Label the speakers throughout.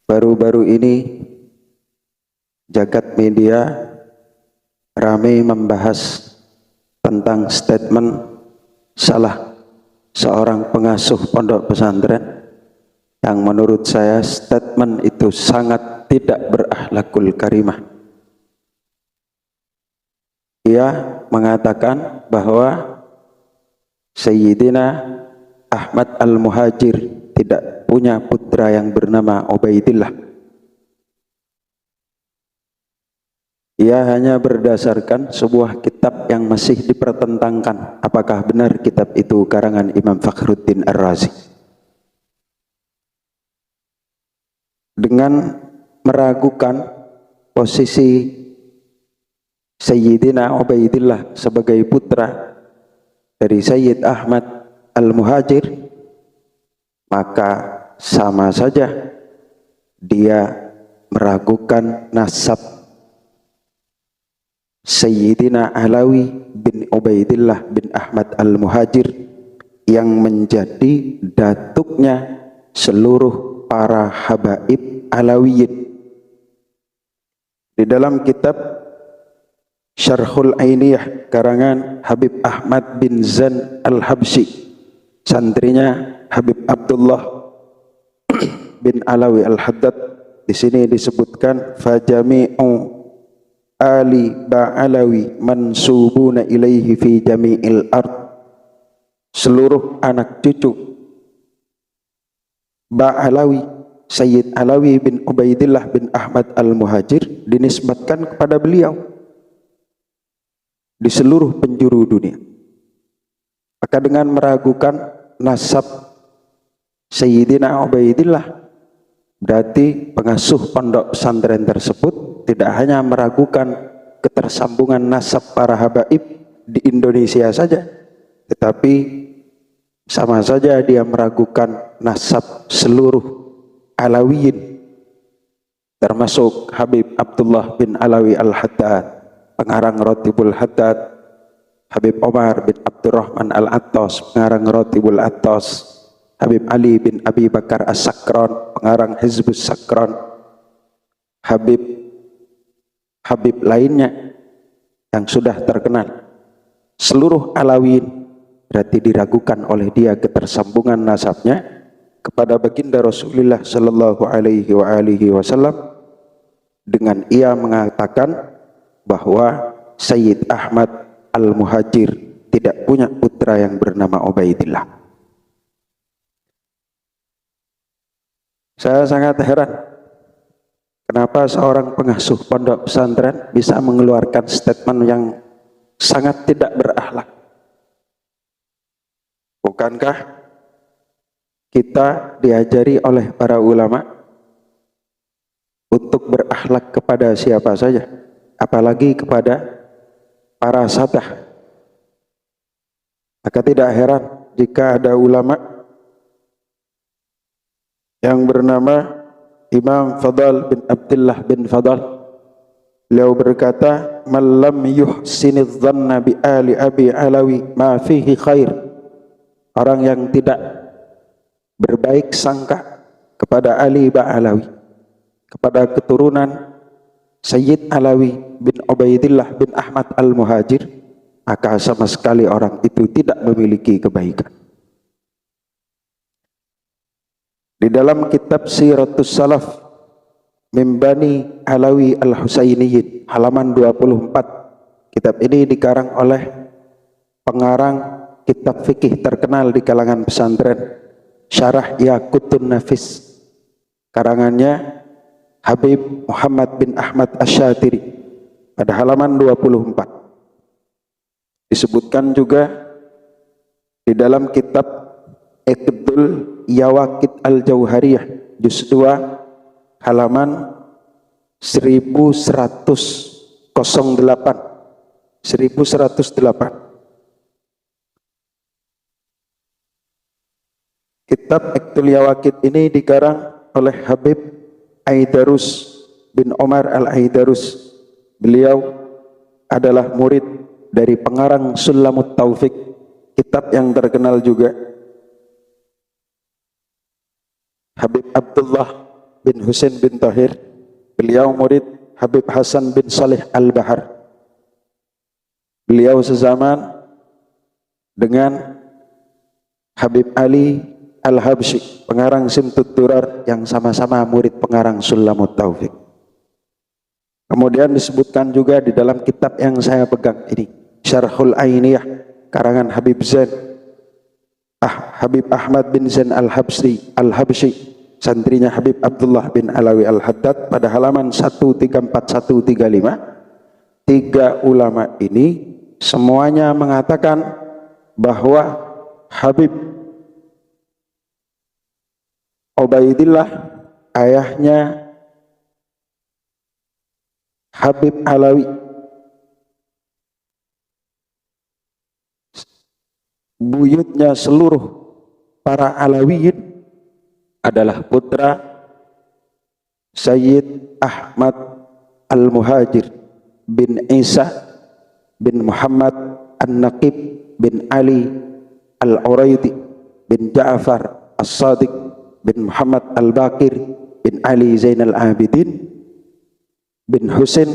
Speaker 1: Baru-baru ini jagat media ramai membahas tentang statement salah seorang pengasuh pondok pesantren yang menurut saya statement itu sangat tidak berakhlakul karimah. Ia mengatakan bahwa Sayyidina Ahmad Al-Muhajir tidak punya putra yang bernama Ubaidillah. Ia hanya berdasarkan sebuah kitab yang masih dipertentangkan apakah benar kitab itu karangan Imam Fakhruddin Ar-Razi. Dengan meragukan posisi Sayyidina Ubaidillah sebagai putra dari Sayyid Ahmad Al-Muhajir, maka sama saja dia meragukan nasab Sayyidina Alawi bin Ubaidillah bin Ahmad Al-Muhajir yang menjadi datuknya seluruh para habaib Alawiyin. Di dalam kitab Syarhul Ainiyah karangan Habib Ahmad bin Zan Al-Habsyi, santrinya Habib Abdullah bin Alawi Al-Haddad, di sini disebutkan fajami'u ali ba'alawi mansubuna ilaihi fi jami'il ard. Seluruh anak cucu Ba'alawi, Sayyid Alawi bin Ubaidillah bin Ahmad Al-Muhajir dinisbatkan kepada beliau di seluruh penjuru dunia. Maka dengan meragukan nasab Sayyidina Ubaidillah, berarti pengasuh pondok pesantren tersebut tidak hanya meragukan ketersambungan nasab para habaib di Indonesia saja, tetapi sama saja dia meragukan nasab seluruh Alawiyin, termasuk Habib Abdullah bin Alawi Al-Haddad, pengarang Ratibul Haddad, Habib Omar bin Abdurrahman Al-Attas, pengarang Ratibul Attas, Habib Ali bin Abi Bakar As-Sakran, pengarang Hizbus Sakran, Habib lainnya yang sudah terkenal. Seluruh Alawiyin berarti diragukan oleh dia ketersambungan nasabnya kepada baginda Rasulullah sallallahu alaihi wasallam dengan ia mengatakan bahwa Sayyid Ahmad Al-Muhajir tidak punya putra yang bernama Ubaidillah. Saya sangat heran kenapa seorang pengasuh pondok pesantren bisa mengeluarkan statement yang sangat tidak berakhlak. Bukankah kita diajari oleh para ulama untuk berakhlak kepada siapa saja, apalagi kepada para sadah? Maka tidak heran jika ada ulama yang bernama Imam Fadal bin Abdullah bin Fadal. Beliau berkata, "Man lam yuhsinidz dhanna bi ali Abi Alawi ma fihi khair." Orang yang tidak berbaik sangka kepada Ali Ba'alawi, kepada keturunan Sayyid Alawi bin Ubaidillah bin Ahmad Al-Muhajir, maka sama sekali orang itu tidak memiliki kebaikan. Di dalam kitab Siratus Salaf min Bani Alawi Al-Husainiyin halaman 24, kitab ini dikarang oleh pengarang kitab fikih terkenal di kalangan pesantren, Syarah Yaqutun Nafis, karangannya Habib Muhammad bin Ahmad Asy-Syatiri, pada halaman 24. Disebutkan juga di dalam kitab Iqdul Yawaqit Al-Jauhariyah juz 2 halaman 1108. Kitab Iqdul Yawaqit ini dikarang oleh Habib Aidarus bin Omar Al-Aidarus. Beliau adalah murid dari pengarang Sulamut Taufik, kitab yang terkenal juga. Habib Abdullah bin Husain bin Tahir. Beliau murid Habib Hasan bin Salih Al-Bahar. Beliau sezaman dengan Habib Ali Al-Habsyi, pengarang Simtud Durar, yang sama-sama murid pengarang Sulamut Taufik. Kemudian disebutkan juga di dalam kitab yang saya pegang ini, Syarhul Ainiyah, karangan Habib Zain, Habib Ahmad bin Zain Al-Habsyi, santrinya Habib Abdullah bin Alawi Al-Haddad, pada halaman 134-135. Tiga ulama ini semuanya mengatakan bahwa Habib Ubaidillah, ayahnya Habib Alawi, buyutnya seluruh para Alawiyin, adalah putra Sayyid Ahmad Al-Muhajir bin Isa bin Muhammad An-Naqib bin Ali Al-Uraidi bin Ja'far As-Sadiq bin Muhammad Al-Baqir bin Ali Zainal Abidin bin Husain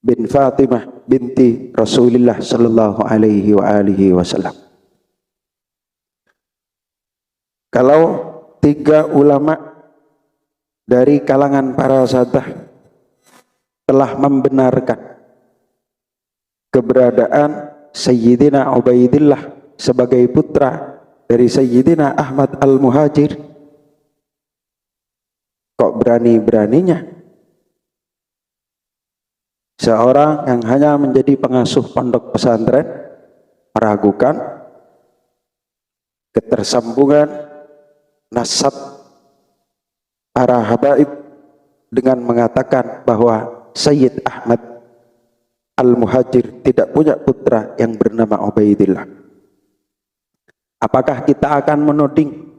Speaker 1: bin Fatimah binti Rasulullah sallallahu alaihi wa alihi wasallam. Kalau tiga ulama dari kalangan para sahabat telah membenarkan keberadaan Sayyidina Ubaidillah sebagai putra dari Sayyidina Ahmad Al-Muhajir, kok berani-beraninya seorang yang hanya menjadi pengasuh pondok pesantren meragukan ketersambungan nasab para habaib dengan mengatakan bahwa Sayyid Ahmad Al-Muhajir tidak punya putra yang bernama Ubaidillah? Apakah kita akan menuding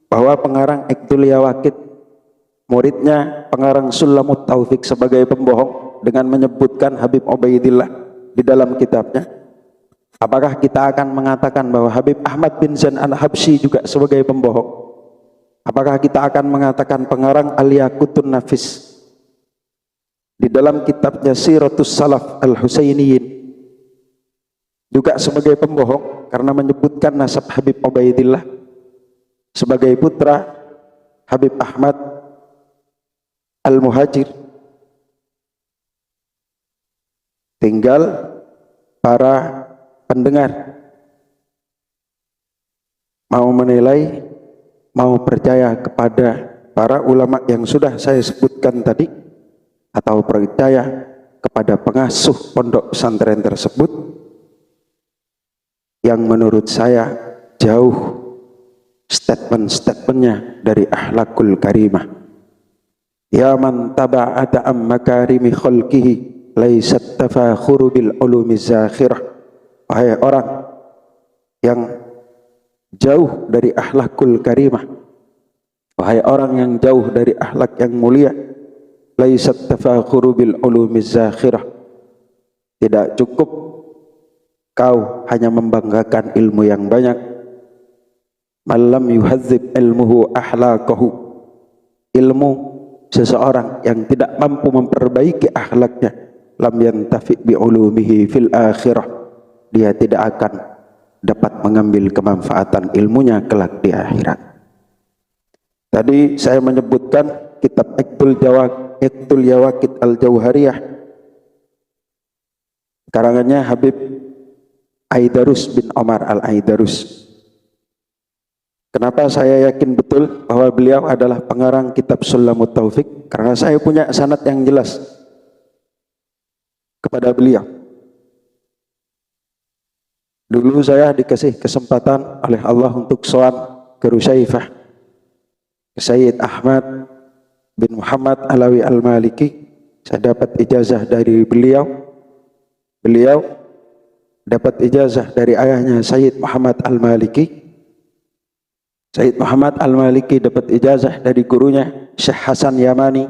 Speaker 1: bahwa pengarang Iqdul Yawaqid, muridnya pengarang Sulamut Taufik, sebagai pembohong dengan menyebutkan Habib Ubaidillah di dalam kitabnya? Apakah kita akan mengatakan bahwa Habib Ahmad bin Zain Al-Habsyi juga sebagai pembohong? Apakah kita akan mengatakan pengarang Al-Yaqutun Nafis di dalam kitabnya Siratus Salaf Al-Husainiyin juga sebagai pembohong karena menyebutkan nasab Habib Ubaidillah sebagai putra Habib Ahmad Al-Muhajir? Tinggal para pendengar mau menilai, mau percaya kepada para ulama yang sudah saya sebutkan tadi, atau percaya kepada pengasuh pondok pesantren tersebut yang menurut saya jauh statement-statementnya dari akhlakul karimah. Ya man taba'ata am makarimi khalqihi laisat tafakhuru bil ulumi zakhirah. Wahai orang yang jauh dari akhlakul karimah, wahai orang yang jauh dari akhlak yang mulia, laisat tafakhuru bil ulumi zakhirah, tidak cukup kau hanya membanggakan ilmu yang banyak. Malam yuhadzib ilmuhu ahlakahu, ilmu seseorang yang tidak mampu memperbaiki akhlaknya, lam yantafi bi ulumihi fil akhirah, dia tidak akan dapat mengambil kemanfaatan ilmunya kelak di akhirat. Tadi saya menyebutkan kitab Iqdul Yawaqid Al-Jauhariyah, karangannya Habib Aidarus bin Omar Al-Aidarus. Kenapa saya yakin betul bahwa beliau adalah pengarang kitab Sulamut Taufik? Karena saya punya sanad yang jelas kepada beliau. Dulu saya dikasih kesempatan oleh Allah untuk sowan ke Rusyaifah, ke Sayyid Ahmad bin Muhammad Alawi Al-Maliki. Saya dapat ijazah dari beliau. Beliau dapat ijazah dari ayahnya Sayyid Muhammad Al-Maliki. Sayyid Muhammad Al-Maliki dapat ijazah dari gurunya Syekh Hasan Yamani.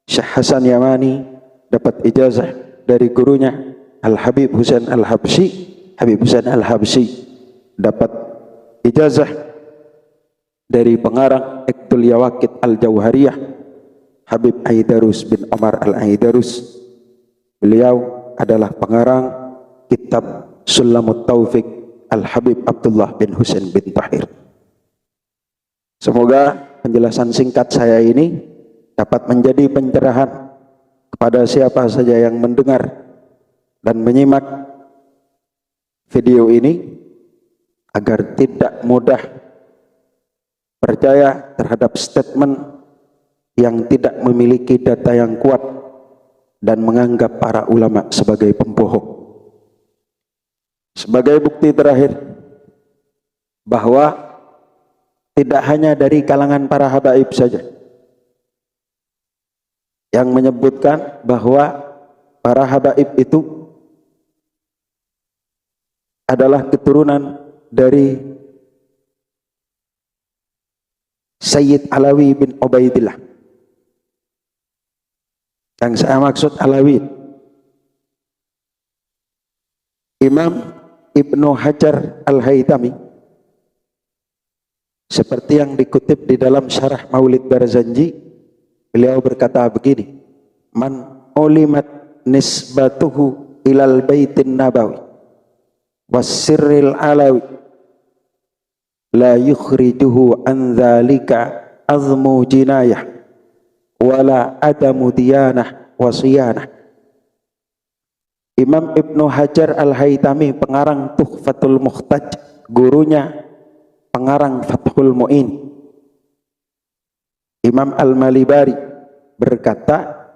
Speaker 1: Syekh Hasan Yamani dapat ijazah dari gurunya Al-Habib Husain Al-Habsyi. Habib Husain Al-Habsyi dapat ijazah dari pengarang Iqdul Yawaqit Al-Jauhariyah Habib Aidarus bin Omar Al-Aidarus. Beliau adalah pengarang kitab Sulamut Taufiq Al-Habib Abdullah bin Husain bin Tahir. Semoga penjelasan singkat saya ini dapat menjadi pencerahan kepada siapa saja yang mendengar dan menyimak video ini, agar tidak mudah percaya terhadap statement yang tidak memiliki data yang kuat dan menganggap para ulama sebagai pembohong. Sebagai bukti terakhir bahwa tidak hanya dari kalangan para habaib saja yang menyebutkan bahwa para habaib itu adalah keturunan dari Sayyid Alawi bin Ubaidillah. Yang saya maksud Alawi, Imam Ibnu Hajar Al-Haytami, seperti yang dikutip di dalam Syarah Maulid Barzanji, beliau berkata begini: man ulimat nisbatuhu ilal baitin nabawi wassirril alawi la yukhrijuhu an dzalika azmu jinayah wala adamu diyanah wasiyanah. Imam Ibnu Hajar Al-Haytami, pengarang Tuhfatul Muhtaj, gurunya pengarang Fathul Mu'in, Imam Al-Malibari, berkata,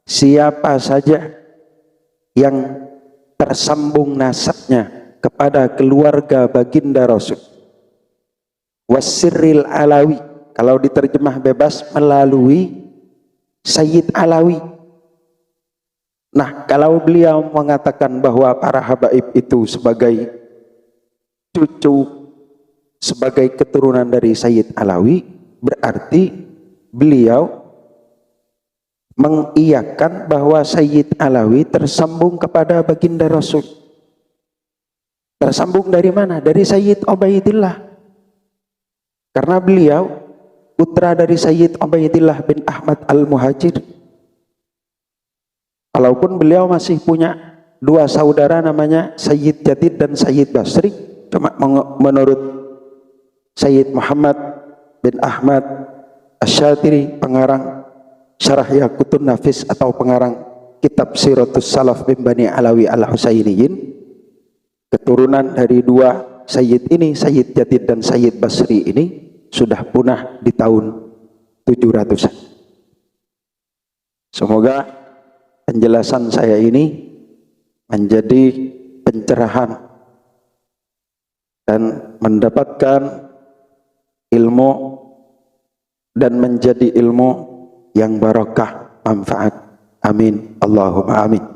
Speaker 1: siapa saja yang tersambung nasabnya kepada keluarga baginda Rasul, wasirril alawi, kalau diterjemah bebas melalui Sayyid Alawi. Nah, kalau beliau mengatakan bahwa para habaib itu sebagai cucu, sebagai keturunan dari Sayyid Alawi, berarti beliau mengiyakan bahwa Sayyid Alawi tersambung kepada baginda Rasul. Tersambung dari mana? Dari Sayyid Ubaidillah. Karena beliau putra dari Sayyid Ubaidillah bin Ahmad Al-Muhajir. Walaupun beliau masih punya dua saudara namanya Sayyid Jadid dan Sayyid Basri, cuma menurut Sayyid Muhammad bin Ahmad Asy-Syatiri, pengarang Syarah Yaqutun Nafis atau pengarang kitab Siratus Salaf bin Bani Alawi Al-Husainiyin, keturunan dari dua Sayyid ini, Sayyid Jadid dan Sayyid Basri ini, sudah punah di tahun 700-an. Semoga penjelasan saya ini menjadi pencerahan dan mendapatkan ilmu dan menjadi ilmu yang barakah, manfaat. Amin. Allahumma amin.